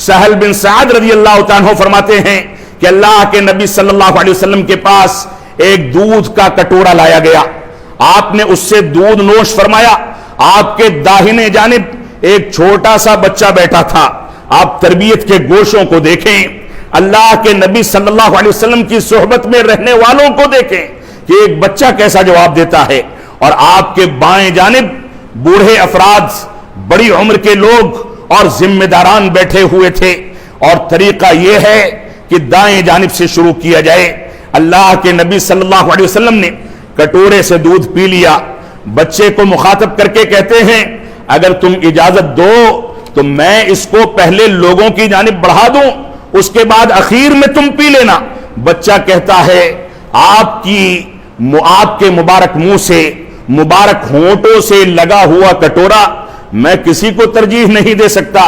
سہل بن سعد رضی اللہ تعالیٰ عنہ فرماتے ہیں کہ اللہ کے نبی صلی اللہ علیہ وسلم کے پاس ایک دودھ کا کٹورا لایا گیا، آپ نے اس سے دودھ نوش فرمایا، آپ کے داہنے جانب ایک چھوٹا سا بچہ بیٹھا تھا۔ آپ تربیت کے گوشوں کو دیکھیں، اللہ کے نبی صلی اللہ علیہ وسلم کی صحبت میں رہنے والوں کو دیکھیں کہ ایک بچہ کیسا جواب دیتا ہے، اور آپ کے بائیں جانب بوڑھے افراد، بڑی عمر کے لوگ اور ذمہ داران بیٹھے ہوئے تھے، اور طریقہ یہ ہے کہ دائیں جانب سے شروع کیا جائے۔ اللہ کے نبی صلی اللہ علیہ وسلم نے کٹورے سے دودھ پی لیا، بچے کو مخاطب کر کے کہتے ہیں اگر تم اجازت دو تو میں اس کو پہلے لوگوں کی جانب بڑھا دوں، اس کے بعد اخیر میں تم پی لینا۔ بچہ کہتا ہے آپ کے مبارک منہ سے، مبارک ہونٹوں سے لگا ہوا کٹورا میں کسی کو ترجیح نہیں دے سکتا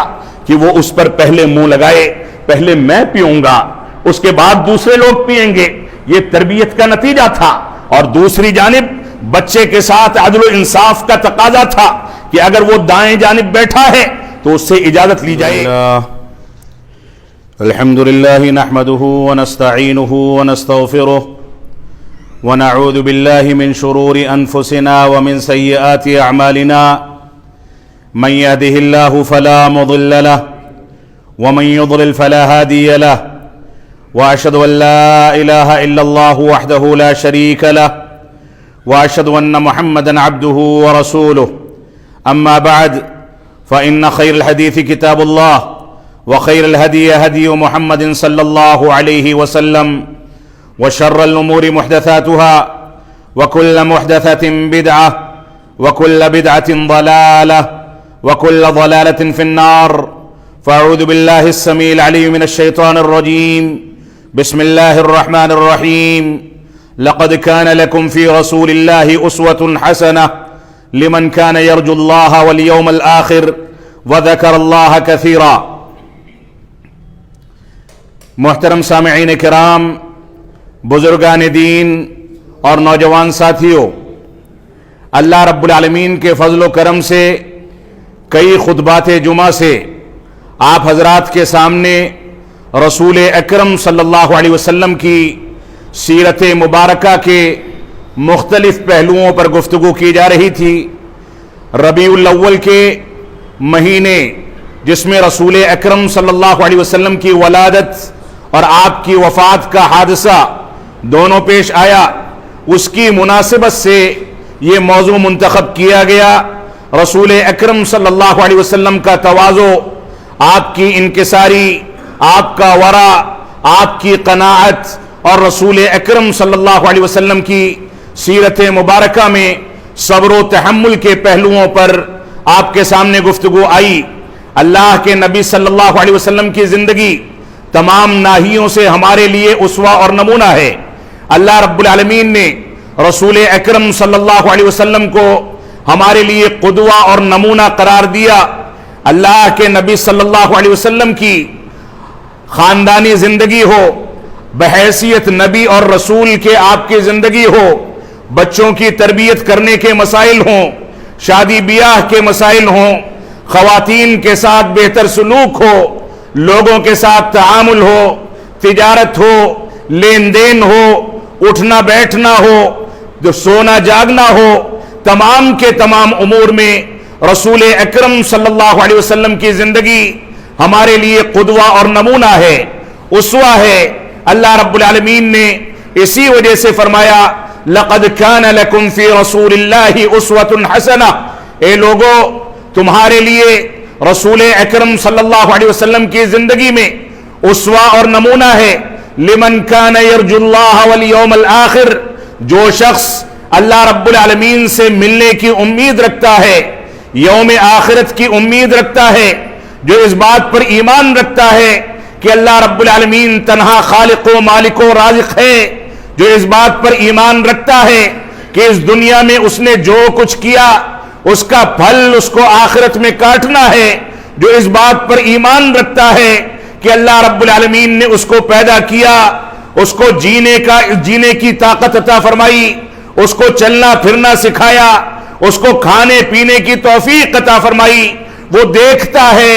کہ وہ اس پر پہلے منہ لگائے، پہلے میں پیوں گا اس کے بعد دوسرے لوگ پیئیں گے۔ یہ تربیت کا نتیجہ تھا، اور دوسری جانب بچے کے ساتھ عدل و انصاف کا تقاضا تھا کہ اگر وہ دائیں جانب بیٹھا ہے تو اس سے اجازت لی جائے۔ الحمد للہ نحمده ونستعینه ونستغفره ونعوذ باللہ من شرور انفسنا ومن سیئات اعمالنا من يهده الله فلا مضل له ومن يضلل فلا هادي له واشهد ان لا اله الا الله وحده لا شريك له واشهد ان محمدا عبده ورسوله اما بعد فان خير الحديث كتاب الله وخير الهدي هدي محمد صلى الله عليه وسلم وشر الامور محدثاتها وكل محدثة بدعة وكل بدعة ضلالة وكل ضلالة في النار فأعوذ بالله السميع العليم من الشيطان الرجيم بسم الله الرحمن الرحيم لقد كان لكم في رسول الله أسوة حسنة لمن كان يرجو الله واليوم الآخر وذكر الله كثيرا۔ محترم سامعین کرام، بزرگان دین اور نوجوان ساتھیوں، اللہ رب العالمین کے فضل و کرم سے کئی خطبات جمعہ سے آپ حضرات کے سامنے رسول اکرم صلی اللہ علیہ وسلم کی سیرت مبارکہ کے مختلف پہلوؤں پر گفتگو کی جا رہی تھی۔ ربیع الاول کے مہینے جس میں رسول اکرم صلی اللہ علیہ وسلم کی ولادت اور آپ کی وفات کا حادثہ دونوں پیش آیا، اس کی مناسبت سے یہ موضوع منتخب کیا گیا۔ رسول اکرم صلی اللہ علیہ وسلم کا تواضع، آپ کی انکساری، آپ کا ورع، آپ کی قناعت، اور رسول اکرم صلی اللہ علیہ وسلم کی سیرت مبارکہ میں صبر و تحمل کے پہلوؤں پر آپ کے سامنے گفتگو آئی۔ اللہ کے نبی صلی اللہ علیہ وسلم کی زندگی تمام ناحیوں سے ہمارے لیے اسوہ اور نمونہ ہے۔ اللہ رب العالمین نے رسول اکرم صلی اللہ علیہ وسلم کو ہمارے لیے قدوہ اور نمونہ قرار دیا۔ اللہ کے نبی صلی اللہ علیہ وسلم کی خاندانی زندگی ہو، بحیثیت نبی اور رسول کے آپ کی زندگی ہو، بچوں کی تربیت کرنے کے مسائل ہوں، شادی بیاہ کے مسائل ہوں، خواتین کے ساتھ بہتر سلوک ہو، لوگوں کے ساتھ تعامل ہو، تجارت ہو، لین دین ہو، اٹھنا بیٹھنا ہو، جو سونا جاگنا ہو، تمام کے تمام امور میں رسول اکرم صلی اللہ علیہ وسلم کی زندگی ہمارے لیے قدوہ اور نمونہ ہے، اسوہ ہے۔ اللہ رب العالمین نے اسی وجہ سے فرمایا لقد كان لكم في رسول الله اسوة حسنہ، اے لوگو تمہارے لیے رسول اکرم صلی اللہ علیہ وسلم کی زندگی میں اسوہ اور نمونہ ہے۔ لمن كان يرجو الله واليوم الآخر، جو شخص اللہ رب العالمین سے ملنے کی امید رکھتا ہے، یوم آخرت کی امید رکھتا ہے، جو اس بات پر ایمان رکھتا ہے کہ اللہ رب العالمین تنہا خالق و مالک و رازق ہے، جو اس بات پر ایمان رکھتا ہے کہ اس دنیا میں اس نے جو کچھ کیا اس کا پھل اس کو آخرت میں کاٹنا ہے، جو اس بات پر ایمان رکھتا ہے کہ اللہ رب العالمین نے اس کو پیدا کیا، اس کو جینے کی طاقت عطا فرمائی، اس کو چلنا پھرنا سکھایا، اس کو کھانے پینے کی توفیق عطا فرمائی، وہ دیکھتا ہے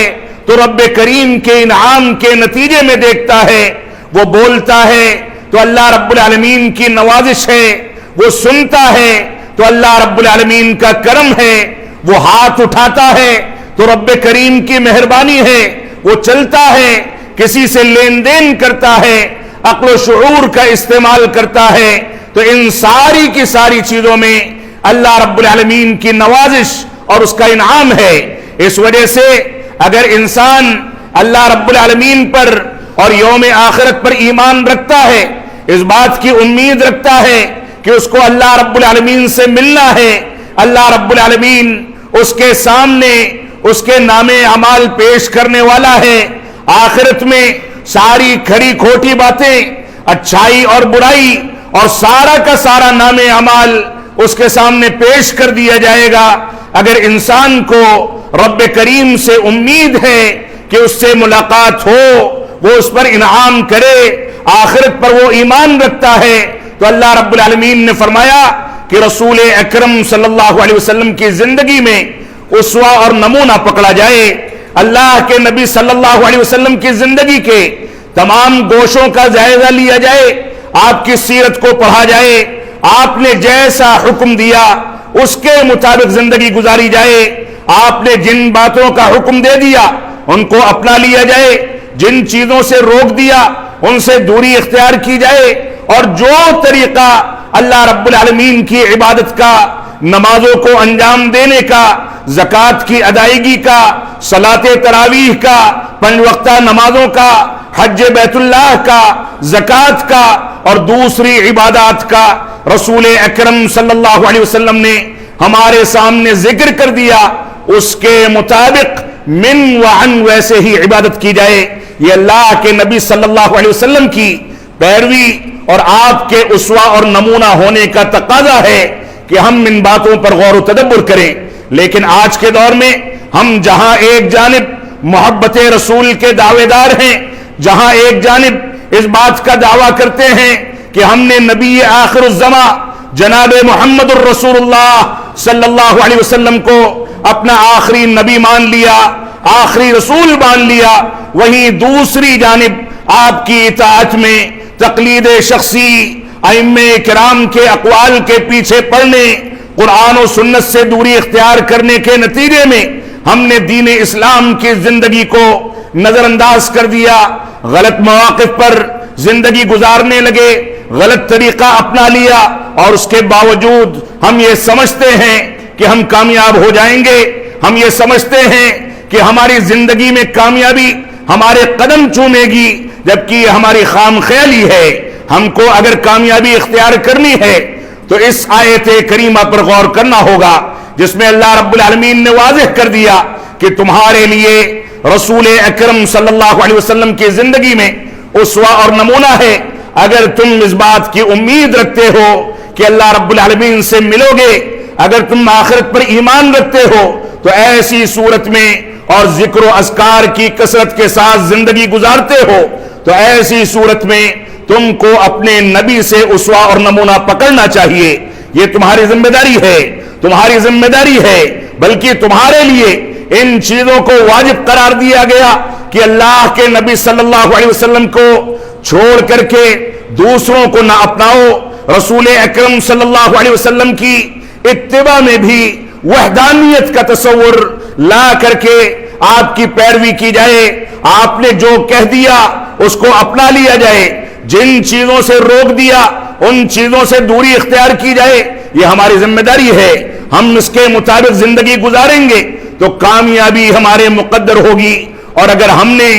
تو رب کریم کے انعام کے نتیجے میں دیکھتا ہے، وہ بولتا ہے تو اللہ رب العالمین کی نوازش ہے، وہ سنتا ہے تو اللہ رب العالمین کا کرم ہے، وہ ہاتھ اٹھاتا ہے تو رب کریم کی مہربانی ہے، وہ چلتا ہے، کسی سے لین دین کرتا ہے، عقل و شعور کا استعمال کرتا ہے، تو ان ساری کی ساری چیزوں میں اللہ رب العالمین کی نوازش اور اس کا انعام ہے۔ اس وجہ سے اگر انسان اللہ رب العالمین پر اور یوم آخرت پر ایمان رکھتا ہے، اس بات کی امید رکھتا ہے کہ اس کو اللہ رب العالمین سے ملنا ہے، اللہ رب العالمین اس کے سامنے اس کے نام اعمال پیش کرنے والا ہے، آخرت میں ساری کھری کھوٹی باتیں، اچھائی اور برائی اور سارا کا سارا نام اعمال اس کے سامنے پیش کر دیا جائے گا۔ اگر انسان کو رب کریم سے امید ہے کہ اس سے ملاقات ہو، وہ اس پر انعام کرے، آخرت پر وہ ایمان رکھتا ہے، تو اللہ رب العالمین نے فرمایا کہ رسول اکرم صلی اللہ علیہ وسلم کی زندگی میں اسوہ اور نمونہ پکڑا جائے، اللہ کے نبی صلی اللہ علیہ وسلم کی زندگی کے تمام گوشوں کا جائزہ لیا جائے، آپ کی سیرت کو پڑھا جائے، آپ نے جیسا حکم دیا اس کے مطابق زندگی گزاری جائے، آپ نے جن باتوں کا حکم دے دیا ان کو اپنا لیا جائے، جن چیزوں سے روک دیا ان سے دوری اختیار کی جائے، اور جو طریقہ اللہ رب العالمین کی عبادت کا، نمازوں کو انجام دینے کا، زکوٰۃ کی ادائیگی کا، صلاۃ تراویح کا، 5 وقتہ نمازوں کا، حج بیت اللہ کا، زکوٰۃ کا اور دوسری عبادات کا رسول اکرم صلی اللہ علیہ وسلم نے ہمارے سامنے ذکر کر دیا، اس کے مطابق من وعن ویسے ہی عبادت کی جائے۔ یہ اللہ کے نبی صلی اللہ علیہ وسلم کی پیروی اور آپ کے اسوہ اور نمونہ ہونے کا تقاضا ہے کہ ہم ان باتوں پر غور و تدبر کریں۔ لیکن آج کے دور میں ہم جہاں ایک جانب محبت رسول کے دعوے دار ہیں، جہاں ایک جانب اس بات کا دعویٰ کرتے ہیں کہ ہم نے نبی آخر الزماں جناب محمد الرسول اللہ صلی اللہ علیہ وسلم کو اپنا آخری نبی مان لیا، آخری رسول مان لیا، وہیں دوسری جانب آپ کی اطاعت میں تقلید شخصی، ائمہ کرام کے اقوال کے پیچھے پڑنے، قرآن و سنت سے دوری اختیار کرنے کے نتیجے میں ہم نے دین اسلام کی زندگی کو نظر انداز کر دیا، غلط مواقف پر زندگی گزارنے لگے، غلط طریقہ اپنا لیا، اور اس کے باوجود ہم یہ سمجھتے ہیں کہ ہم کامیاب ہو جائیں گے، ہم یہ سمجھتے ہیں کہ ہماری زندگی میں کامیابی ہمارے قدم چومے گی، جبکہ یہ ہماری خام خیالی ہے۔ ہم کو اگر کامیابی اختیار کرنی ہے تو اس آیت کریمہ پر غور کرنا ہوگا، جس میں اللہ رب العالمین نے واضح کر دیا کہ تمہارے لیے رسول اکرم صلی اللہ علیہ وسلم کی زندگی میں اسوہ اور نمونہ ہے۔ اگر تم اس بات کی امید رکھتے ہو کہ اللہ رب العالمین سے ملو گے، اگر تم آخرت پر ایمان رکھتے ہو، تو ایسی صورت میں اور ذکر و اذکار کی کثرت کے ساتھ زندگی گزارتے ہو، تو ایسی صورت میں تم کو اپنے نبی سے اسوہ اور نمونہ پکڑنا چاہیے۔ یہ تمہاری ذمہ داری ہے، تمہاری ذمہ داری ہے، بلکہ تمہارے لیے ان چیزوں کو واجب قرار دیا گیا کہ اللہ کے نبی صلی اللہ علیہ وسلم کو چھوڑ کر کے دوسروں کو نہ اپناؤ، رسول اکرم صلی اللہ علیہ وسلم کی اتباع میں بھی وحدانیت کا تصور لا کر کے آپ کی پیروی کی جائے، آپ نے جو کہہ دیا اس کو اپنا لیا جائے، جن چیزوں سے روک دیا ان چیزوں سے دوری اختیار کی جائے۔ یہ ہماری ذمہ داری ہے، ہم اس کے مطابق زندگی گزاریں گے تو کامیابی ہمارے مقدر ہوگی، اور اگر ہم نے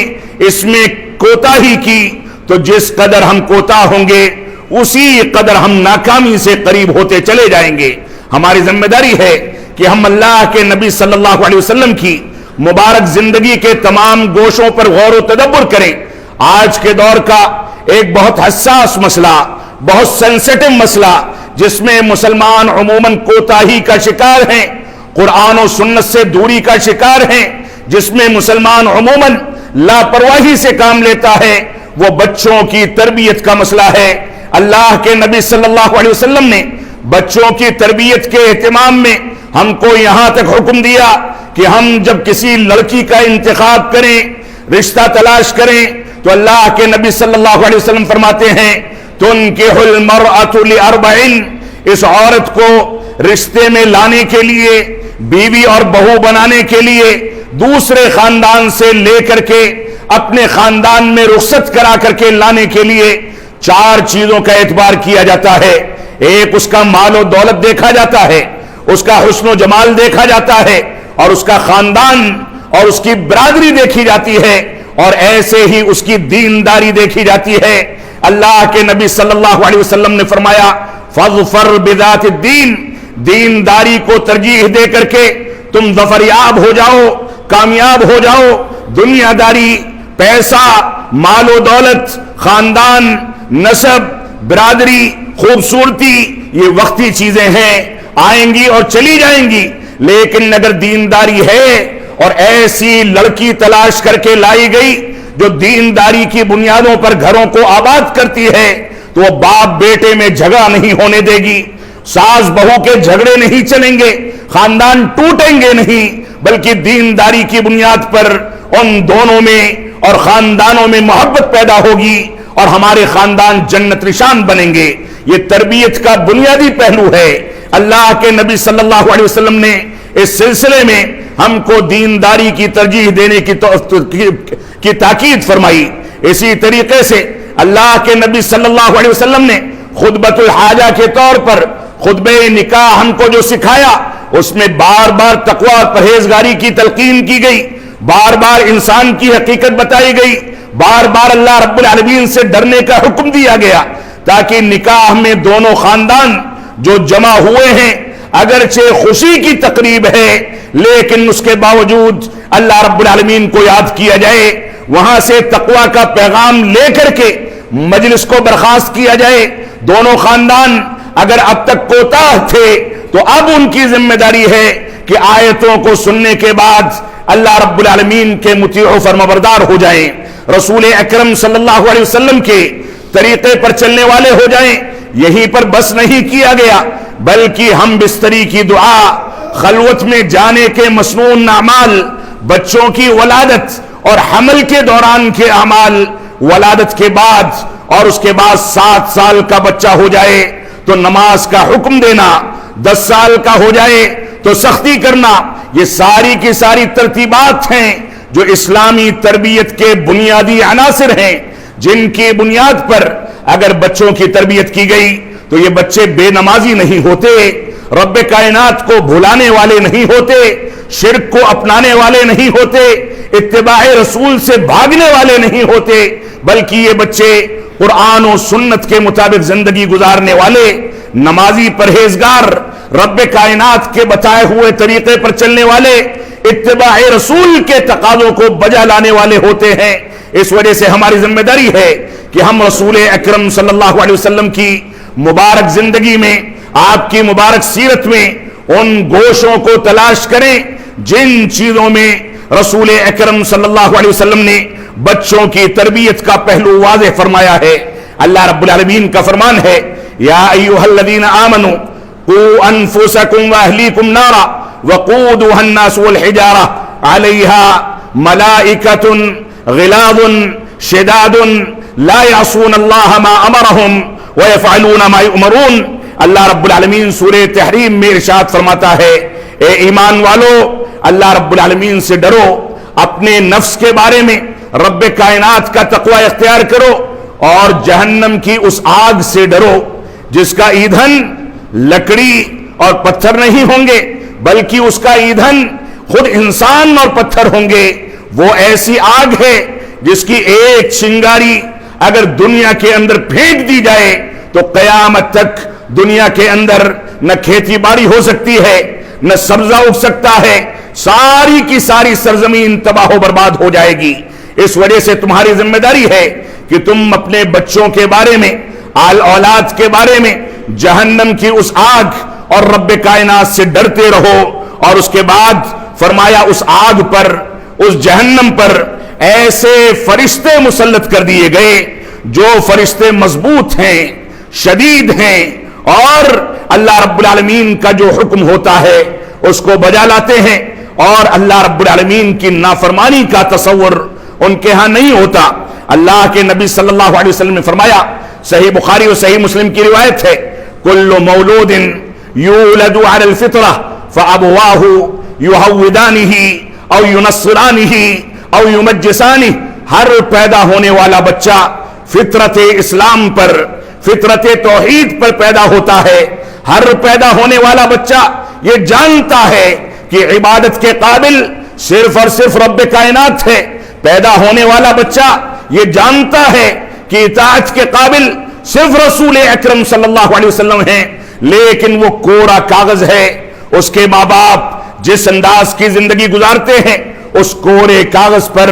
اس میں کوتاہی کی تو جس قدر ہم کوتاہ ہوں گے اسی قدر ہم ناکامی سے قریب ہوتے چلے جائیں گے۔ ہماری ذمہ داری ہے کہ ہم اللہ کے نبی صلی اللہ علیہ وسلم کی مبارک زندگی کے تمام گوشوں پر غور و تدبر کریں۔ آج کے دور کا ایک بہت حساس مسئلہ، بہت سینسٹیو مسئلہ، جس میں مسلمان عموماً کوتاہی کا شکار ہیں، قرآن و سنت سے دوری کا شکار ہیں، جس میں مسلمان عموماً لاپرواہی سے کام لیتا ہے، وہ بچوں کی تربیت کا مسئلہ ہے۔ اللہ کے نبی صلی اللہ علیہ وسلم نے بچوں کی تربیت کے اہتمام میں ہم کو یہاں تک حکم دیا کہ ہم جب کسی لڑکی کا انتخاب کریں، رشتہ تلاش کریں، تو اللہ کے نبی صلی اللہ علیہ وسلم فرماتے ہیں تنکح المرأۃ لأربع، اس عورت کو رشتے میں لانے کے لیے، بیوی اور بہو بنانے کے لیے دوسرے خاندان سے لے کر کے اپنے خاندان میں رخصت کرا کر کے لانے کے لیے 4 چیزوں کا اعتبار کیا جاتا ہے۔ ایک، اس کا مال و دولت دیکھا جاتا ہے، اس کا حسن و جمال دیکھا جاتا ہے، اور اس کا خاندان اور اس کی برادری دیکھی جاتی ہے، اور ایسے ہی اس کی دینداری دیکھی جاتی ہے۔ اللہ کے نبی صلی اللہ علیہ وسلم نے فرمایا فاظفر بذات الدین، دینداری کو ترجیح دے کر کے تم ظفریاب ہو جاؤ، کامیاب ہو جاؤ۔ دنیا داری، پیسہ، مال و دولت، خاندان، نسب، برادری، خوبصورتی، یہ وقتی چیزیں ہیں، آئیں گی اور چلی جائیں گی، لیکن اگر دینداری ہے اور ایسی لڑکی تلاش کر کے لائی گئی جو دینداری کی بنیادوں پر گھروں کو آباد کرتی ہے، تو وہ باپ بیٹے میں جھگڑا نہیں ہونے دے گی، ساس بہو کے جھگڑے نہیں چلیں گے، خاندان ٹوٹیں گے نہیں، بلکہ دینداری کی بنیاد پر ان دونوں میں اور خاندانوں میں محبت پیدا ہوگی اور ہمارے خاندان جنت نشان بنیں گے۔ یہ تربیت کا بنیادی پہلو ہے۔ اللہ کے نبی صلی اللہ علیہ وسلم نے اس سلسلے میں ہم کو دینداری کی ترجیح دینے کی تاکید فرمائی۔ اسی طریقے سے اللہ کے نبی صلی اللہ علیہ وسلم نے خطبۃ الحاجہ کے طور پر خطبہ نکاح ہم کو جو سکھایا، اس میں بار بار تقوی اور پرہیزگاری کی تلقین کی گئی، بار بار انسان کی حقیقت بتائی گئی، بار بار اللہ رب العالمین سے ڈرنے کا حکم دیا گیا، تاکہ نکاح میں دونوں خاندان جو جمع ہوئے ہیں، اگرچہ خوشی کی تقریب ہے لیکن اس کے باوجود اللہ رب العالمین کو یاد کیا جائے، وہاں سے تقوی کا پیغام لے کر کے مجلس کو برخاست کیا جائے۔ دونوں خاندان اگر اب تک کوتاہ تھے تو اب ان کی ذمہ داری ہے کہ آیتوں کو سننے کے بعد اللہ رب العالمین کے مطیع و فرمانبردار ہو جائیں، رسول اکرم صلی اللہ علیہ وسلم کے طریقے پر چلنے والے ہو جائیں۔ یہیں پر بس نہیں کیا گیا، بلکہ ہم بستری کی دعا، خلوت میں جانے کے مسنون اعمال، بچوں کی ولادت اور حمل کے دوران کے اعمال، ولادت کے بعد اور اس کے بعد 7 سال کا بچہ ہو جائے تو نماز کا حکم دینا، 10 سال کا ہو جائے تو سختی کرنا، یہ ساری کی ساری ترتیبات ہیں جو اسلامی تربیت کے بنیادی عناصر ہیں، جن کی بنیاد پر اگر بچوں کی تربیت کی گئی تو یہ بچے بے نمازی نہیں ہوتے، رب کائنات کو بھلانے والے نہیں ہوتے، شرک کو اپنانے والے نہیں ہوتے، اتباع رسول سے بھاگنے والے نہیں ہوتے، بلکہ یہ بچے قرآن و سنت کے مطابق زندگی گزارنے والے، نمازی، پرہیزگار، رب کائنات کے بتائے ہوئے طریقے پر چلنے والے، اتباع رسول کے تقاضوں کو بجا لانے والے ہوتے ہیں۔ اس وجہ سے ہماری ذمہ داری ہے کہ ہم رسول اکرم صلی اللہ علیہ وسلم کی مبارک زندگی میں، آپ کی مبارک سیرت میں ان گوشوں کو تلاش کریں جن چیزوں میں رسول اکرم صلی اللہ علیہ وسلم نے بچوں کی تربیت کا پہلو واضح فرمایا ہے۔ اللہ رب العالمین کا فرمان ہے یا ایھا الذین آمنوا قوا انفسکم واہلیکم نارا وقودها الناس والحجارہ علیہا ملائکۃ غلاظ شداد لا يعصون اللہ ما امرهم ويفعلون ما يؤمرون۔ اللہ رب العالمین سورہ تحریم میں ارشاد فرماتا ہے اے ایمان والو، اللہ رب العالمین سے ڈرو، اپنے نفس کے بارے میں رب کائنات کا تقوی اختیار کرو، اور جہنم کی اس آگ سے ڈرو جس کا ایندھن لکڑی اور پتھر نہیں ہوں گے، بلکہ اس کا ایندھن خود انسان اور پتھر ہوں گے۔ وہ ایسی آگ ہے جس کی ایک چنگاری اگر دنیا کے اندر پھینک دی جائے تو قیامت تک دنیا کے اندر نہ کھیتی باڑی ہو سکتی ہے، نہ سبزہ اگ سکتا ہے، ساری کی ساری سرزمین تباہ و برباد ہو جائے گی۔ اس وجہ سے تمہاری ذمہ داری ہے کہ تم اپنے بچوں کے بارے میں، آل اولاد کے بارے میں جہنم کی اس آگ اور رب کائنات سے ڈرتے رہو۔ اور اس کے بعد فرمایا اس آگ پر، اس جہنم پر ایسے فرشتے مسلط کر دیے گئے جو فرشتے مضبوط ہیں، شدید ہیں، اور اللہ رب العالمین کا جو حکم ہوتا ہے اس کو بجا لاتے ہیں، اور اللہ رب العالمین کی نافرمانی کا تصور ان کے ہاں نہیں ہوتا۔ اللہ کے نبی صلی اللہ علیہ وسلم نے فرمایا، صحیح بخاری اور صحیح مسلم کی روایت ہے، کل مولود یولد علی الفطرہ فابواہ یہودانہ او ینصرانہ او یمجسانہ، ہر پیدا ہونے والا بچہ فطرت اسلام پر، فطرت توحید پر پیدا ہوتا ہے۔ ہر پیدا ہونے والا بچہ یہ جانتا ہے کہ عبادت کے قابل صرف اور صرف رب کائنات ہے۔ پیدا ہونے والا بچہ یہ جانتا ہے کہ اطاعت کے قابل صرف رسول اکرم صلی اللہ علیہ وسلم ہیں، لیکن وہ کوڑا کاغذ ہے۔ اس کے ماں باپ جس انداز کی زندگی گزارتے ہیں، اس کوڑے کاغذ پر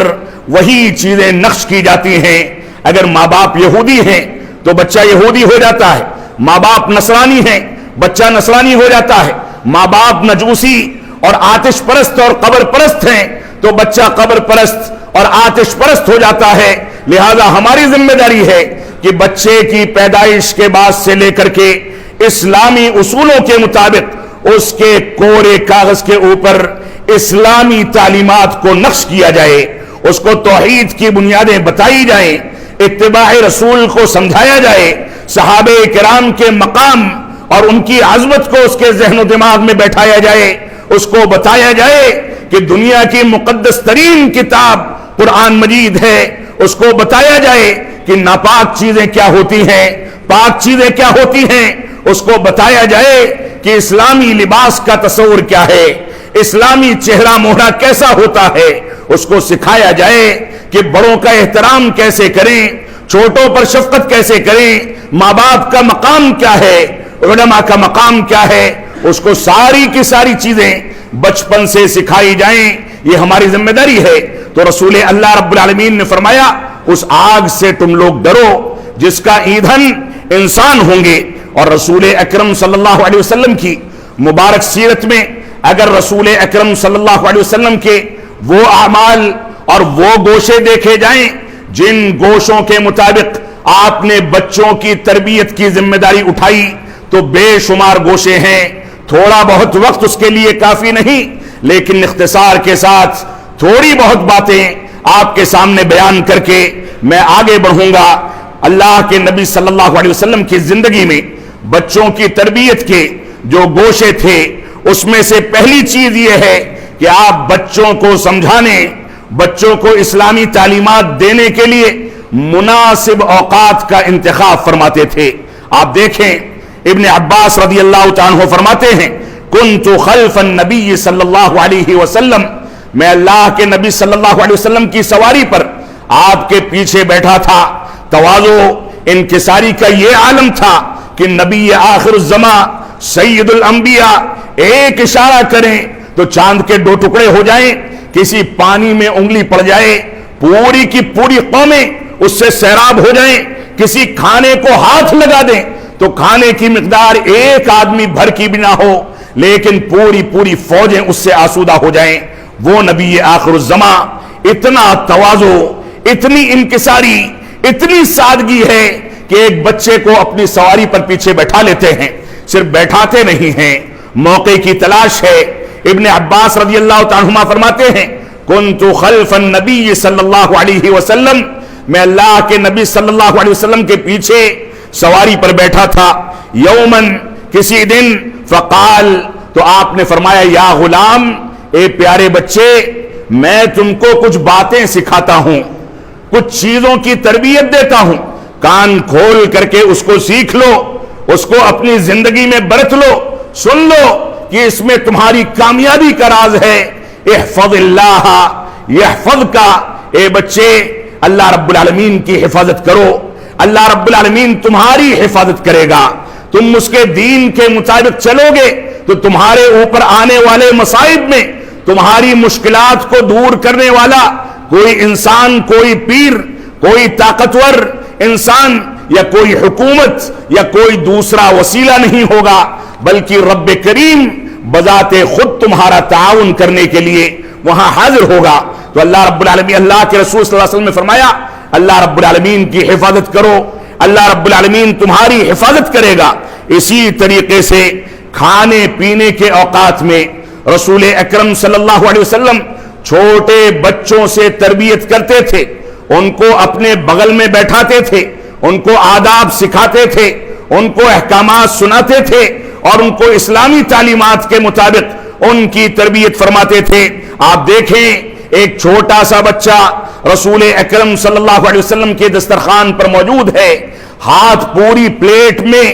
وہی چیزیں نقش کی جاتی ہیں۔ اگر ماں باپ یہودی ہیں تو بچہ یہودی ہو جاتا ہے، ماں باپ نصرانی ہیں بچہ نصرانی ہو جاتا ہے، ماں باپ مجوسی اور آتش پرست اور قبر پرست ہیں تو بچہ قبر پرست اور آتش پرست ہو جاتا ہے۔ لہذا ہماری ذمہ داری ہے کہ بچے کی پیدائش کے بعد سے لے کر کے اسلامی اصولوں کے مطابق اس کے کوڑے کاغذ کے اوپر اسلامی تعلیمات کو نقش کیا جائے، اس کو توحید کی بنیادیں بتائی جائیں، اتباع رسول کو سمجھایا جائے، صحابہ کرام کے مقام اور ان کی عظمت کو اس کے ذہن و دماغ میں بیٹھایا جائے، اس کو بتایا جائے کہ دنیا کی مقدس ترین کتاب قرآن مجید ہے، اس کو بتایا جائے کہ ناپاک چیزیں کیا ہوتی ہیں، پاک چیزیں کیا ہوتی ہیں، اس کو بتایا جائے کہ اسلامی لباس کا تصور کیا ہے، اسلامی چہرہ موہرا کیسا ہوتا ہے، اس کو سکھایا جائے کہ بڑوں کا احترام کیسے کریں، چھوٹوں پر شفقت کیسے کریں، ماں باپ کا مقام کیا ہے، علماء کا مقام کیا ہے، اس کو ساری کی ساری چیزیں بچپن سے سکھائی جائیں۔ یہ ہماری ذمہ داری ہے۔ تو رسول اللہ رب العالمین نے فرمایا، اس آگ سے تم لوگ ڈرو جس کا ایندھن انسان ہوں گے۔ اور رسول اکرم صلی اللہ علیہ وسلم کی مبارک سیرت میں اگر رسول اکرم صلی اللہ علیہ وسلم کے وہ اعمال اور وہ گوشے دیکھے جائیں جن گوشوں کے مطابق آپ نے بچوں کی تربیت کی ذمہ داری اٹھائی تو بے شمار گوشے ہیں۔ تھوڑا بہت وقت اس کے لیے کافی نہیں، لیکن اختصار کے ساتھ تھوڑی بہت باتیں آپ کے سامنے بیان کر کے میں آگے بڑھوں گا۔ اللہ کے نبی صلی اللہ علیہ وسلم کی زندگی میں بچوں کی تربیت کے جو گوشے تھے، اس میں سے پہلی چیز یہ ہے کہ آپ بچوں کو سمجھانے، بچوں کو اسلامی تعلیمات دینے کے لیے مناسب اوقات کا انتخاب فرماتے تھے۔ آپ دیکھیں ابن عباس رضی اللہ عنہ فرماتے ہیں، کنت خلف النبی صلی اللہ علیہ وسلم، میں اللہ کے نبی صلی اللہ علیہ وسلم کی سواری پر آپ کے پیچھے بیٹھا تھا۔ تواضع انکساری کا یہ عالم تھا کہ نبی آخر الزمان سید الانبیاء ایک اشارہ کریں تو چاند کے دو ٹکڑے ہو جائیں، کسی پانی میں انگلی پڑ جائے پوری کی پوری قومیں اس سے سیراب ہو جائیں، کسی کھانے کو ہاتھ لگا دیں تو کھانے کی مقدار ایک آدمی بھر کی بھی نہ ہو، لیکن پوری پوری فوجیں اس سے آسودہ ہو جائیں۔ وہ نبی آخر الزمان، اتنا تواضع، اتنی انکساری، اتنی سادگی ہے کہ ایک بچے کو اپنی سواری پر پیچھے بیٹھا لیتے ہیں، صرف بیٹھاتے نہیں ہیں، موقع کی تلاش ہے۔ ابن عباس رضی اللہ عنہما فرماتے ہیں، کنت خلف النبی صلی اللہ علیہ وسلم، میں اللہ کے نبی صلی اللہ علیہ وسلم کے پیچھے سواری پر بیٹھا تھا۔ یومن، کسی دن، فقال، تو آپ نے فرمایا، یا غلام، اے پیارے بچے، میں تم کو کچھ باتیں سکھاتا ہوں، کچھ چیزوں کی تربیت دیتا ہوں، کان کھول کر کے اس کو سیکھ لو، اس کو اپنی زندگی میں برت لو، سن لو کہ اس میں تمہاری کامیابی کا راز ہے۔ احفظ اللہ یحفظ کا، اے بچے، اللہ رب العالمین کی حفاظت کرو، اللہ رب العالمین تمہاری حفاظت کرے گا۔ تم اس کے دین کے مطابق چلو گے تو تمہارے اوپر آنے والے مصائب میں تمہاری مشکلات کو دور کرنے والا کوئی انسان، کوئی پیر، کوئی طاقتور انسان یا کوئی حکومت یا کوئی دوسرا وسیلہ نہیں ہوگا، بلکہ رب کریم بذات خود تمہارا تعاون کرنے کے لیے وہاں حاضر ہوگا۔ تو اللہ رب العالمین، اللہ کے رسول صلی اللہ علیہ وسلم نے فرمایا، اللہ رب العالمین کی حفاظت کرو، اللہ رب العالمین تمہاری حفاظت کرے گا۔ اسی طریقے سے کھانے پینے کے اوقات میں رسول اکرم صلی اللہ علیہ وسلم چھوٹے بچوں سے تربیت کرتے تھے، ان کو اپنے بغل میں بیٹھاتے تھے، ان کو آداب سکھاتے تھے، ان کو احکامات سناتے تھے اور ان کو اسلامی تعلیمات کے مطابق ان کی تربیت فرماتے تھے۔ آپ دیکھیں ایک چھوٹا سا بچہ رسول اکرم صلی اللہ علیہ وسلم کے دسترخوان پر موجود ہے، ہاتھ پوری پلیٹ میں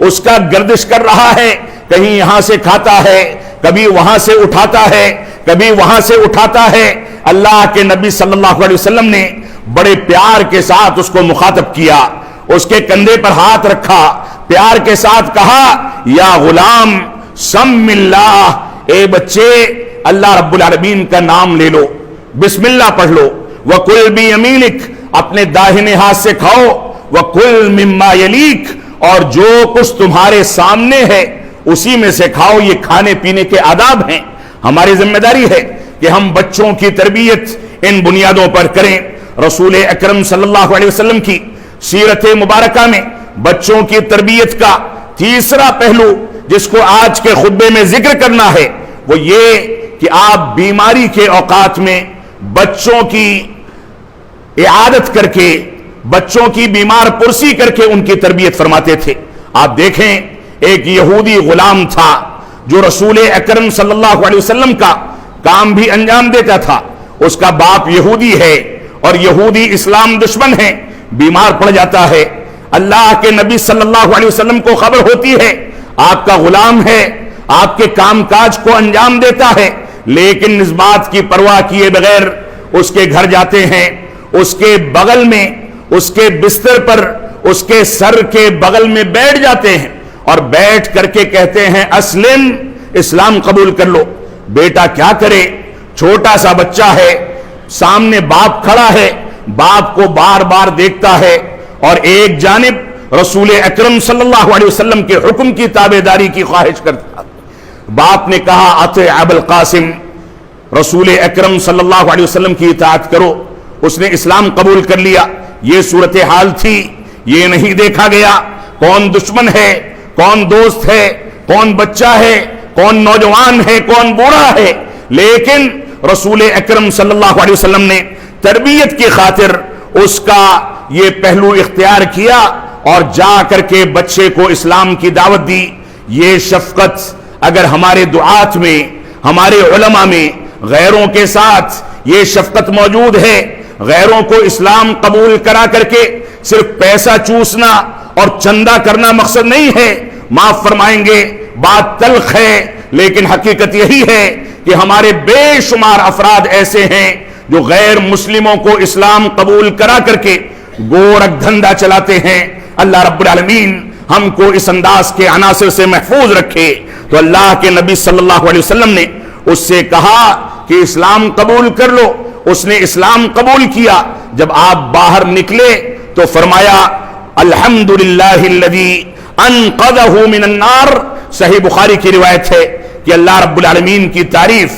اس کا گردش کر رہا ہے، کہیں یہاں سے کھاتا ہے، کبھی وہاں سے اٹھاتا ہے، کبھی وہاں سے اٹھاتا ہے۔ اللہ کے نبی صلی اللہ علیہ وسلم نے بڑے پیار کے ساتھ اس کو مخاطب کیا، اس کے کندھے پر ہاتھ رکھا، پیار کے ساتھ کہا یا غلام سم اللہ، اے بچے اللہ رب العالمین کا نام لے لو، بسم اللہ پڑھ لو، وَكُلْ بِيَمِينِكَ اپنے داہنے ہاتھ سے کھاؤ، وَكُلْ مِمَّا يَلِيكَ اور جو کچھ تمہارے سامنے ہے اسی میں سے کھاؤ۔ یہ کھانے پینے کے آداب ہیں، ہماری ذمہ داری ہے کہ ہم بچوں کی تربیت ان بنیادوں پر کریں۔ رسول اکرم صلی اللہ علیہ وسلم کی سیرت مبارکہ میں بچوں کی تربیت کا تیسرا پہلو جس کو آج کے خطبے میں ذکر کرنا ہے وہ یہ کہ آپ بیماری کے اوقات میں بچوں کی اعادت کر کے، بچوں کی بیمار پرسی کر کے ان کی تربیت فرماتے تھے۔ آپ دیکھیں ایک یہودی غلام تھا جو رسول اکرم صلی اللہ علیہ وسلم کا کام بھی انجام دیتا تھا، اس کا باپ یہودی ہے اور یہودی اسلام دشمن ہے، بیمار پڑ جاتا ہے، اللہ کے نبی صلی اللہ علیہ وسلم کو خبر ہوتی ہے، آپ کا غلام ہے، آپ کے کام کاج کو انجام دیتا ہے، لیکن اس بات کی پرواہ کیے بغیر اس کے گھر جاتے ہیں، اس کے بغل میں، اس کے بستر پر، اس کے سر کے بغل میں بیٹھ جاتے ہیں اور بیٹھ کر کے کہتے ہیں اسلم، اسلام قبول کر لو۔ بیٹا کیا کرے، چھوٹا سا بچہ ہے، سامنے باپ کھڑا ہے، باپ کو بار بار دیکھتا ہے اور ایک جانب رسول اکرم صلی اللہ علیہ وسلم کے حکم کی تابعداری کی خواہش کرتا۔ باپ نے کہا اطع ابا القاسم، رسول اکرم صلی اللہ علیہ وسلم کی اطاعت کرو، اس نے اسلام قبول کر لیا۔ یہ صورتحال تھی، یہ نہیں دیکھا گیا کون دشمن ہے، کون دوست ہے، کون بچہ ہے، کون نوجوان ہے، کون بوڑھا ہے، لیکن رسول اکرم صلی اللہ علیہ وسلم نے تربیت کی خاطر اس کا یہ پہلو اختیار کیا اور جا کر کے بچے کو اسلام کی دعوت دی۔ یہ شفقت اگر ہمارے دعات میں، ہمارے علماء میں غیروں کے ساتھ یہ شفقت موجود ہے، غیروں کو اسلام قبول کرا کر کے صرف پیسہ چوسنا اور چندہ کرنا مقصد نہیں ہے، معاف فرمائیں گے بات تلخ ہے لیکن حقیقت یہی ہے کہ ہمارے بے شمار افراد ایسے ہیں جو غیر مسلموں کو اسلام قبول کرا کر کے گورکھ دھندا چلاتے ہیں۔ اللہ رب العالمین ہم کو اس انداز کے عناصر سے محفوظ رکھے۔ تو اللہ کے نبی صلی اللہ علیہ وسلم نے اس سے کہا کہ اسلام قبول کر لو، اس نے اسلام قبول کیا۔ جب آپ باہر نکلے تو فرمایا الحمدللہ الذی انقذہ من النار، صحیح بخاری کی روایت ہے کہ اللہ رب العالمین کی تعریف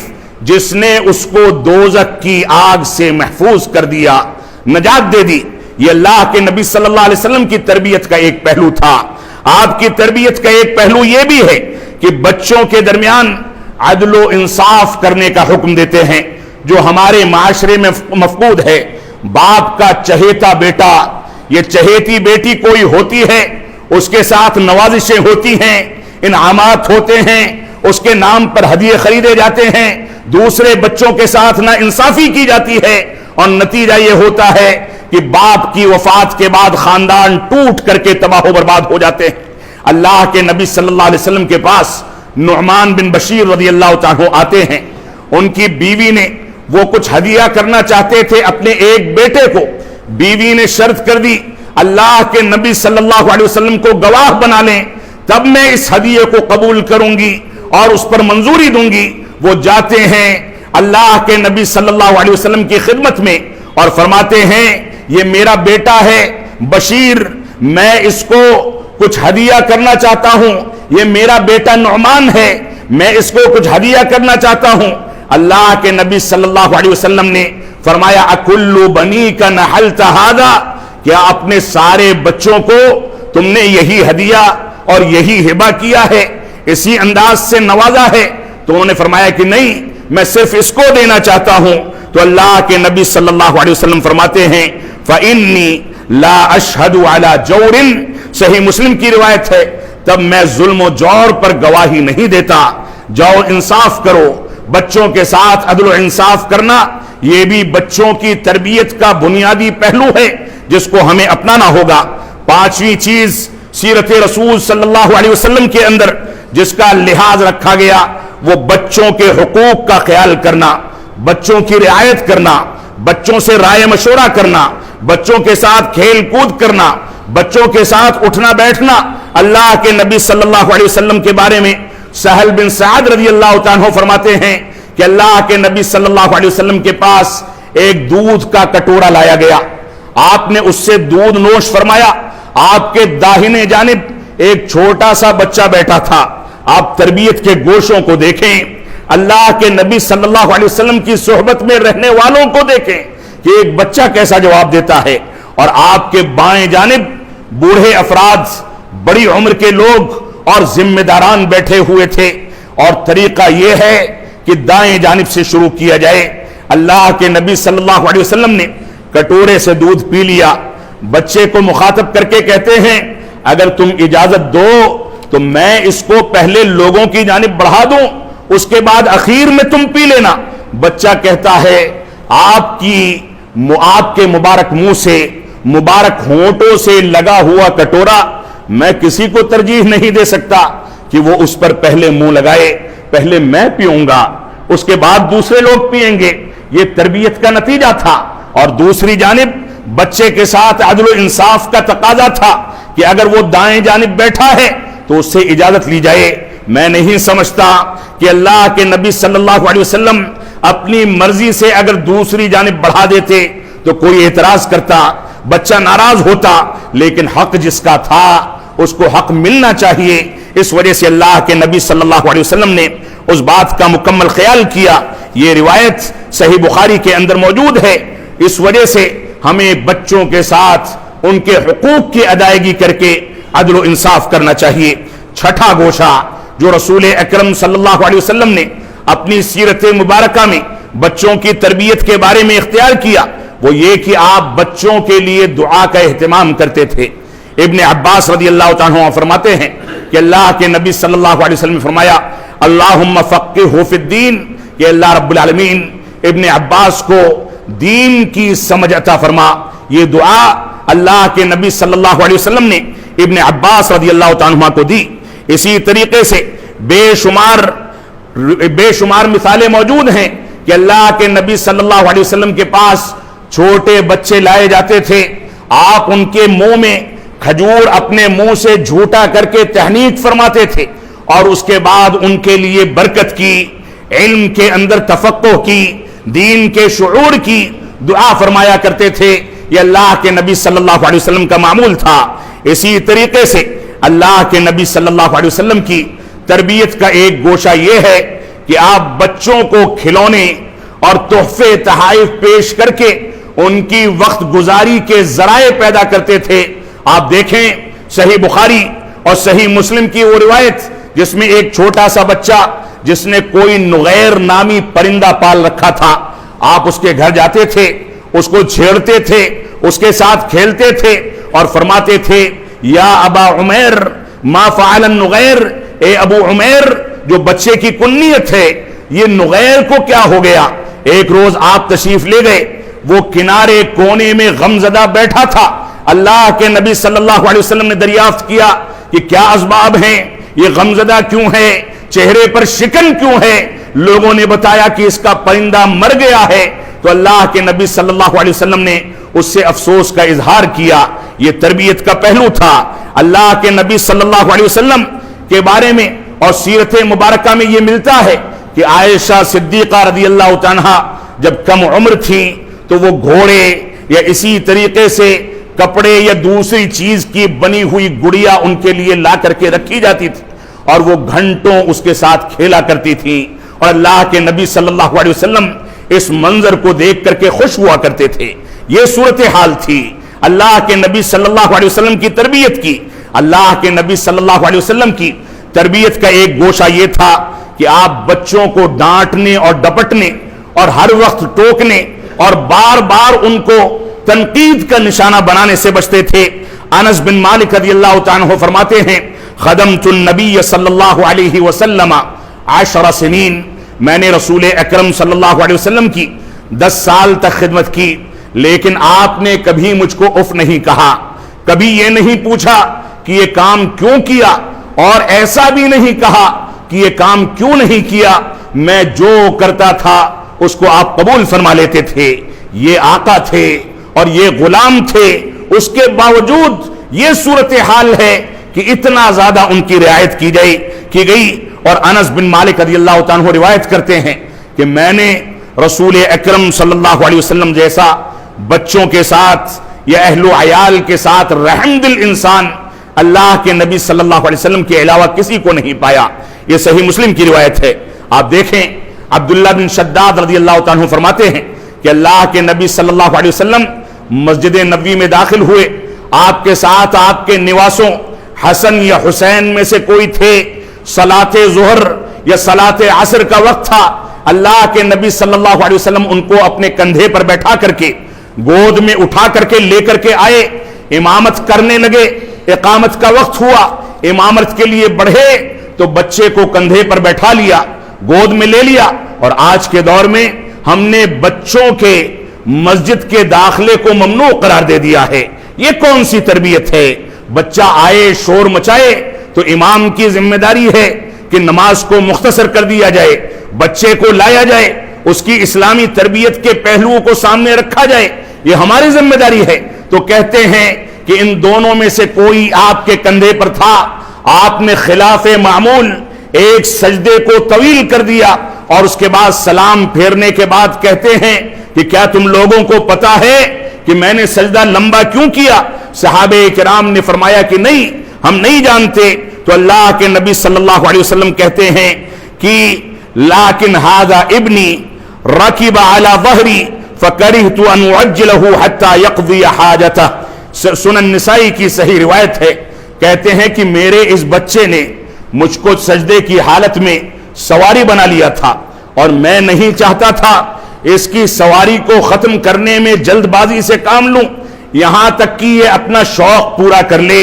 جس نے اس کو دوزخ کی آگ سے محفوظ کر دیا، نجات دے دی۔ یہ اللہ کے نبی صلی اللہ علیہ وسلم کی تربیت کا ایک پہلو تھا۔ آپ کی تربیت کا ایک پہلو یہ بھی ہے کہ بچوں کے درمیان عدل و انصاف کرنے کا حکم دیتے ہیں، جو ہمارے معاشرے میں مفقود ہے۔ باپ کا چہیتا بیٹا، یہ چہیتی بیٹی کوئی ہوتی ہے، اس کے ساتھ نوازشیں ہوتی ہیں، انعامات ہوتے ہیں، اس کے نام پر ہدیے خریدے جاتے ہیں، دوسرے بچوں کے ساتھ نا انصافی کی جاتی ہے، اور نتیجہ یہ ہوتا ہے کہ باپ کی وفات کے بعد خاندان ٹوٹ کر کے تباہ و برباد ہو جاتے ہیں۔ اللہ کے نبی صلی اللہ علیہ وسلم کے پاس نعمان بن بشیر رضی اللہ تعالیٰ آتے ہیں، ان کی بیوی نے وہ کچھ ہدیہ کرنا چاہتے تھے اپنے ایک بیٹے کو، بیوی نے شرط کر دی اللہ کے نبی صلی اللہ علیہ وسلم کو گواہ بنا لیں تب میں اس ہدیے کو قبول کروں گی اور اس پر منظوری دوں گی۔ وہ جاتے ہیں اللہ کے نبی صلی اللہ علیہ وسلم کی خدمت میں اور فرماتے ہیں یہ میرا بیٹا ہے بشیر، میں اس کو کچھ ہدیہ کرنا چاہتا ہوں، یہ میرا بیٹا نعمان ہے، میں اس کو کچھ ہدیہ کرنا چاہتا ہوں۔ اللہ کے نبی صلی اللہ علیہ وسلم نے فرمایا اکل بنیک نحلت ھذا، کہ اپنے سارے بچوں کو تم نے یہی ہدیہ اور یہی ہبہ کیا ہے، اسی انداز سے نوازا ہے؟ تو انہوں نے فرمایا کہ نہیں، میں صرف اس کو دینا چاہتا ہوں۔ تو اللہ کے نبی صلی اللہ علیہ وسلم فرماتے ہیں فَإِنِّي لَا أَشْهَدُ عَلَى جَوْرٍ، صحیح مسلم کی روایت ہے، تب میں ظلم و جور پر گواہی نہیں دیتا۔ جاؤ انصاف کرو، بچوں کے ساتھ عدل و انصاف کرنا یہ بھی بچوں کی تربیت کا بنیادی پہلو ہے جس کو ہمیں اپنانا ہوگا۔ پانچویں چیز سیرت رسول صلی اللہ علیہ وسلم کے اندر جس کا لحاظ رکھا گیا وہ بچوں کے حقوق کا خیال کرنا، بچوں کی رعایت کرنا، بچوں سے رائے مشورہ کرنا، بچوں کے ساتھ کھیل کود کرنا، بچوں کے ساتھ اٹھنا بیٹھنا۔ اللہ کے نبی صلی اللہ علیہ وسلم کے بارے میں سہل بن سعد رضی اللہ تعالیٰ عنہ فرماتے ہیں کہ اللہ کے نبی صلی اللہ علیہ وسلم کے پاس ایک دودھ کا کٹورا لایا گیا، آپ نے اس سے دودھ نوش فرمایا، آپ کے داہنے جانب ایک چھوٹا سا بچہ بیٹھا تھا۔ آپ تربیت کے گوشوں کو دیکھیں، اللہ کے نبی صلی اللہ علیہ وسلم کی صحبت میں رہنے والوں کو دیکھیں کہ ایک بچہ کیسا جواب دیتا ہے، اور آپ کے بائیں جانب بوڑھے افراد، بڑی عمر کے لوگ اور ذمہ داران بیٹھے ہوئے تھے، اور طریقہ یہ ہے کہ دائیں جانب سے شروع کیا جائے۔ اللہ کے نبی صلی اللہ علیہ وسلم نے کٹورے سے دودھ پی لیا، بچے کو مخاطب کر کے کہتے ہیں اگر تم اجازت دو تو میں اس کو پہلے لوگوں کی جانب بڑھا دوں، اس کے بعد اخیر میں تم پی لینا۔ بچہ کہتا ہے آپ کے مبارک منہ سے، مبارک ہونٹوں سے لگا ہوا کٹورا میں کسی کو ترجیح نہیں دے سکتا کہ وہ اس پر پہلے منہ لگائے، پہلے میں پیوں گا اس کے بعد دوسرے لوگ پیئیں گے۔ یہ تربیت کا نتیجہ تھا۔ اور دوسری جانب بچے کے ساتھ عدل و انصاف کا تقاضا تھا کہ اگر وہ دائیں جانب بیٹھا ہے تو اس سے اجازت لی جائے۔ میں نہیں سمجھتا کہ اللہ کے نبی صلی اللہ علیہ وسلم اپنی مرضی سے اگر دوسری جانب بڑھا دیتے تو کوئی اعتراض کرتا، بچہ ناراض ہوتا، لیکن حق جس کا تھا اس کو حق ملنا چاہیے۔ اس وجہ سے اللہ کے نبی صلی اللہ علیہ وسلم نے اس بات کا مکمل خیال کیا۔ یہ روایت صحیح بخاری کے اندر موجود ہے۔ اس وجہ سے ہمیں بچوں کے ساتھ ان کے حقوق کی ادائیگی کر کے عدل و انصاف کرنا چاہیے۔ چھٹا گوشہ جو رسول اکرم صلی اللہ علیہ وسلم نے اپنی سیرت مبارکہ میں بچوں کی تربیت کے بارے میں اختیار کیا وہ یہ کہ آپ بچوں کے لیے دعا کا اہتمام کرتے تھے۔ ابن عباس رضی اللہ تعالیٰ عنہ فرماتے ہیں کہ اللہ کے نبی صلی اللہ علیہ وسلم نے فرمایا اللہم فقہہ فی الدین، کہ اللہ رب العالمین ابن عباس کو دین کی سمجھ عطا فرما۔ یہ دعا اللہ کے نبی صلی اللہ علیہ وسلم نے ابن عباس رضی اللہ تعالیٰ عنہ کو دی۔ اسی طریقے سے بے شمار مثالیں موجود ہیں کہ اللہ کے نبی صلی اللہ علیہ وسلم کے پاس چھوٹے بچے لائے جاتے تھے، آپ ان کے منہ میں کھجور اپنے منہ سے جھوٹا کر کے تہنیک فرماتے تھے، اور اس کے بعد ان کے لیے برکت کی، علم کے اندر تفقہ کی، دین کے شعور کی دعا فرمایا کرتے تھے۔ یہ اللہ کے نبی صلی اللہ علیہ وسلم کا معمول تھا۔ اسی طریقے سے اللہ کے نبی صلی اللہ علیہ وسلم کی تربیت کا ایک گوشہ یہ ہے کہ آپ بچوں کو کھلونے اور تحفے تحائف پیش کر کے ان کی وقت گزاری کے ذرائع پیدا کرتے تھے۔ آپ دیکھیں صحیح بخاری اور صحیح مسلم کی وہ روایت جس میں ایک چھوٹا سا بچہ جس نے کوئی نغیر نامی پرندہ پال رکھا تھا، آپ اس کے گھر جاتے تھے، اس کو چھیڑتے تھے، اس کے ساتھ کھیلتے تھے اور فرماتے تھے یا ابا عمیر ما فعل النغیر، اے ابو عمیر جو بچے کی کنیت ہے یہ نغیر کو کیا ہو گیا۔ ایک روز آپ تشریف لے گئے، وہ کنارے کونے میں غمزدہ بیٹھا تھا۔ اللہ کے نبی صلی اللہ علیہ وسلم نے دریافت کیا کہ کیا اسباب ہیں، یہ غمزدہ کیوں ہے، چہرے پر شکن کیوں ہے؟ لوگوں نے بتایا کہ اس کا پرندہ مر گیا ہے۔ تو اللہ کے نبی صلی اللہ علیہ وسلم نے اس سے افسوس کا اظہار کیا۔ یہ تربیت کا پہلو تھا۔ اللہ کے نبی صلی اللہ علیہ وسلم کے بارے میں اور سیرت مبارکہ میں یہ ملتا ہے کہ عائشہ صدیقہ رضی اللہ عنہا جب کم عمر تھیں تو وہ گھوڑے یا اسی طریقے سے کپڑے یا دوسری چیز کی بنی ہوئی گڑیا ان کے لیے لا کر کے رکھی جاتی تھی اور وہ گھنٹوں اس کے ساتھ کھیلا کرتی تھیں، اور اللہ کے نبی صلی اللہ علیہ وسلم اس منظر کو دیکھ کر کے خوش ہوا کرتے تھے۔ یہ صورتحال تھی۔ اللہ کے نبی صلی اللہ علیہ وسلم کی تربیت کی. اللہ کے نبی صلی اللہ علیہ وسلم کی تربیت کا ایک گوشہ یہ تھا کہ آپ بچوں کو ڈانٹنے اور ڈپٹنے اور ہر وقت ٹوکنے اور بار بار ان کو تنقید کا نشانہ بنانے سے بچتے تھے. انس بن مالک رضی اللہ تعالیٰ عنہ فرماتے ہیں خدمت النبی صلی اللہ علیہ وسلم 10 سنین، میں نے رسول اکرم صلی اللہ علیہ وسلم کی 10 سال تک خدمت کی، لیکن آپ نے کبھی مجھ کو اف نہیں کہا، کبھی یہ نہیں پوچھا کہ یہ کام کیوں کیا، اور ایسا بھی نہیں کہا کہ یہ کام کیوں نہیں کیا. میں جو کرتا تھا اس کو آپ قبول فرما لیتے تھے. یہ آقا تھے اور یہ غلام تھے، اس کے باوجود یہ صورتحال ہے کہ اتنا زیادہ ان کی رعایت کی گئی. اور انس بن مالک رضی اللہ تعالیٰ عنہ روایت کرتے ہیں کہ میں نے رسول اکرم صلی اللہ علیہ وسلم جیسا بچوں کے ساتھ یا اہل و عیال کے ساتھ رحم دل انسان اللہ کے نبی صلی اللہ علیہ وسلم کے علاوہ کسی کو نہیں پایا. یہ صحیح مسلم کی روایت ہے. آپ دیکھیں عبداللہ بن شداد رضی اللہ تعالیٰ عنہ فرماتے ہیں کہ اللہ کے نبی صلی اللہ علیہ وسلم مسجد نبوی میں داخل ہوئے، آپ کے ساتھ آپ کے نواسوں حسن یا حسین میں سے کوئی تھے. صلاۃ ظہر یا صلاۃ عصر کا وقت تھا. اللہ کے نبی صلی اللہ علیہ وسلم ان کو اپنے کندھے پر بیٹھا کر کے گود میں اٹھا کر کے لے کر کے آئے، امامت کرنے لگے. اقامت کا وقت ہوا، امامت کے لیے بڑھے تو بچے کو کندھے پر بیٹھا لیا، گود میں لے لیا. اور آج کے دور میں ہم نے بچوں کے مسجد کے داخلے کو ممنوع قرار دے دیا ہے. یہ کون سی تربیت ہے؟ بچہ آئے شور مچائے تو امام کی ذمہ داری ہے کہ نماز کو مختصر کر دیا جائے، بچے کو لایا جائے، اس کی اسلامی تربیت کے پہلوؤں کو سامنے رکھا جائے. یہ ہماری ذمہ داری ہے. تو کہتے ہیں کہ ان دونوں میں سے کوئی آپ کے کندھے پر تھا، آپ نے خلاف معمول ایک سجدے کو طویل کر دیا اور اس کے بعد سلام پھیرنے کے بعد کہتے ہیں کہ کیا تم لوگوں کو پتا ہے کہ میں نے سجدہ لمبا کیوں کیا؟ صحابہ کرام نے فرمایا کہ نہیں، ہم نہیں جانتے. تو اللہ کے نبی صلی اللہ علیہ وسلم کہتے ہیں کہ لیکن ھذا ابنی رکب علی ظہری فکرہت ان اعجلہ حتی یقضی حاجتہ. سنن نسائی کی صحیح روایت ہے. کہتے ہیں کہ میرے اس بچے نے مجھ کو سجدے کی حالت میں سواری بنا لیا تھا اور میں نہیں چاہتا تھا اس کی سواری کو ختم کرنے میں جلد بازی سے کام لوں، یہاں تک کہ یہ اپنا شوق پورا کر لے،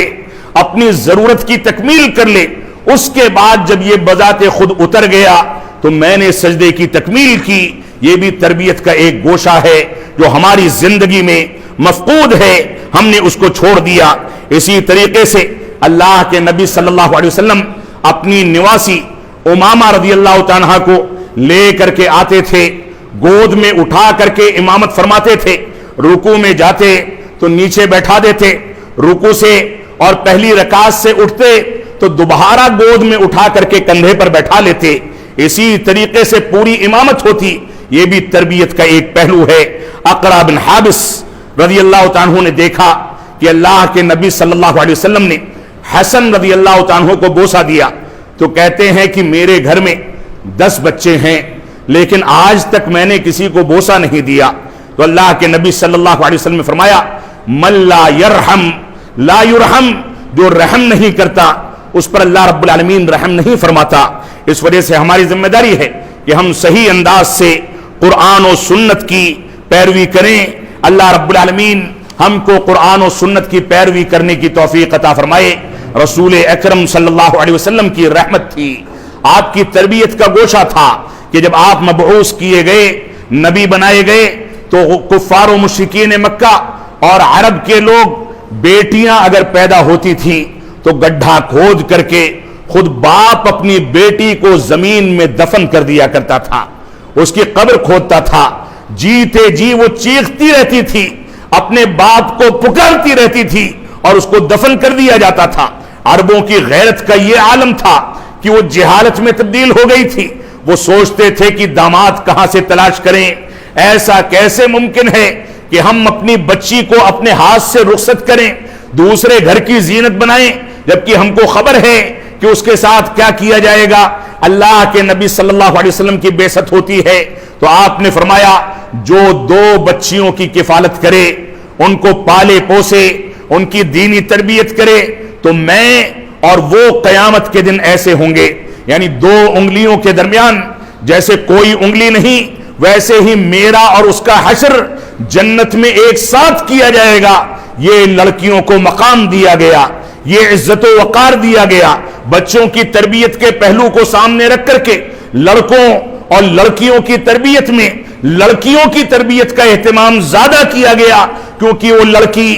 اپنی ضرورت کی تکمیل کر لے. اس کے بعد جب یہ بذات خود اتر گیا تو میں نے سجدے کی تکمیل کی. یہ بھی تربیت کا ایک گوشہ ہے جو ہماری زندگی میں مفقود ہے، ہم نے اس کو چھوڑ دیا. اسی طریقے سے اللہ کے نبی صلی اللہ علیہ وسلم اپنی نواسی امامہ رضی اللہ تعالیٰ کو لے کر کے آتے تھے، گود میں اٹھا کر کے امامت فرماتے تھے. رکوع میں جاتے تو نیچے بیٹھا دیتے، رکوع سے اور پہلی رکعت سے اٹھتے تو دوبارہ گود میں اٹھا کر کے کندھے پر بیٹھا لیتے. اسی طریقے سے پوری امامت ہوتی. یہ بھی تربیت کا ایک پہلو ہے. اقرا بن حابس رضی اللہ تعالیٰ نے دیکھا کہ اللہ کے نبی صلی اللہ علیہ وسلم نے حسن رضی اللہ تعالیٰ کو بوسہ دیا تو کہتے ہیں کہ میرے گھر میں 10 بچے ہیں لیکن آج تک میں نے کسی کو بوسہ نہیں دیا. تو اللہ کے نبی صلی اللہ علیہ وسلم نے فرمایا من لا یرحم لا یرحم، جو رحم نہیں کرتا اس پر اللہ رب العالمین رحم نہیں فرماتا. اس وجہ سے ہماری ذمہ داری ہے کہ ہم صحیح انداز سے قرآن و سنت کی پیروی کریں. اللہ رب العالمین ہم کو قرآن و سنت کی پیروی کرنے کی توفیق عطا فرمائے. رسول اکرم صلی اللہ علیہ وسلم کی رحمت تھی، آپ کی تربیت کا گوشہ تھا کہ جب آپ مبعوث کیے گئے، نبی بنائے گئے تو کفار و مشرکین مکہ اور عرب کے لوگ بیٹیاں اگر پیدا ہوتی تھیں تو گڈھا کھود کر کے خود باپ اپنی بیٹی کو زمین میں دفن کر دیا کرتا تھا، اس کی قبر کھودتا تھا. جیتے جی وہ چیختی رہتی تھی، اپنے باپ کو پکارتی رہتی تھی اور اس کو دفن کر دیا جاتا تھا. عربوں کی غیرت کا یہ عالم تھا کہ وہ جہالت میں تبدیل ہو گئی تھی. وہ سوچتے تھے کہ داماد کہاں سے تلاش کریں، ایسا کیسے ممکن ہے کہ ہم اپنی بچی کو اپنے ہاتھ سے رخصت کریں، دوسرے گھر کی زینت بنائیں، جبکہ ہم کو خبر ہے کہ اس کے ساتھ کیا کیا جائے گا. اللہ کے نبی صلی اللہ علیہ وسلم کی بعثت ہوتی ہے تو آپ نے فرمایا جو 2 بچیوں کی کفالت کرے ان کو پالے پوسے، ان کی دینی تربیت کرے، تو میں اور وہ قیامت کے دن ایسے ہوں گے، یعنی دو انگلیوں کے درمیان جیسے کوئی انگلی نہیں، ویسے ہی میرا اور اس کا حشر جنت میں ایک ساتھ کیا جائے گا۔ یہ لڑکیوں کو مقام دیا گیا، یہ عزت و وقار دیا گیا، بچوں کی تربیت کے پہلو کو سامنے رکھ کر کے لڑکوں اور لڑکیوں کی تربیت میں لڑکیوں کی تربیت کا اہتمام زیادہ کیا گیا، کیونکہ وہ لڑکی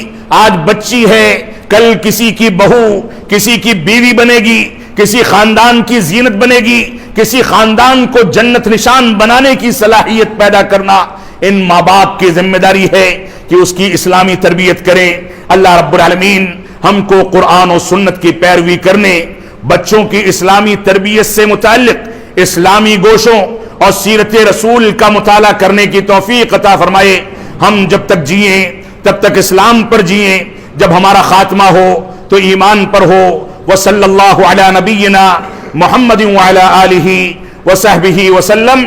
آج بچی ہے، کل کسی کی بہو، کسی کی بیوی بنے گی، کسی خاندان کی زینت بنے گی، کسی خاندان کو جنت نشان بنانے کی صلاحیت پیدا کرنا ان ماں باپ کی ذمہ داری ہے کہ اس کی اسلامی تربیت کریں۔ اللہ رب العالمین ہم کو قرآن و سنت کی پیروی کرنے، بچوں کی اسلامی تربیت سے متعلق اسلامی گوشوں اور سیرت رسول کا مطالعہ کرنے کی توفیق عطا فرمائے۔ ہم جب تک جئیں تب تک اسلام پر جئیں، جب ہمارا خاتمہ ہو تو ایمان پر ہو۔ وصلی اللہ علی نبینا محمد وعلی آلہ وصحبہ وسلم۔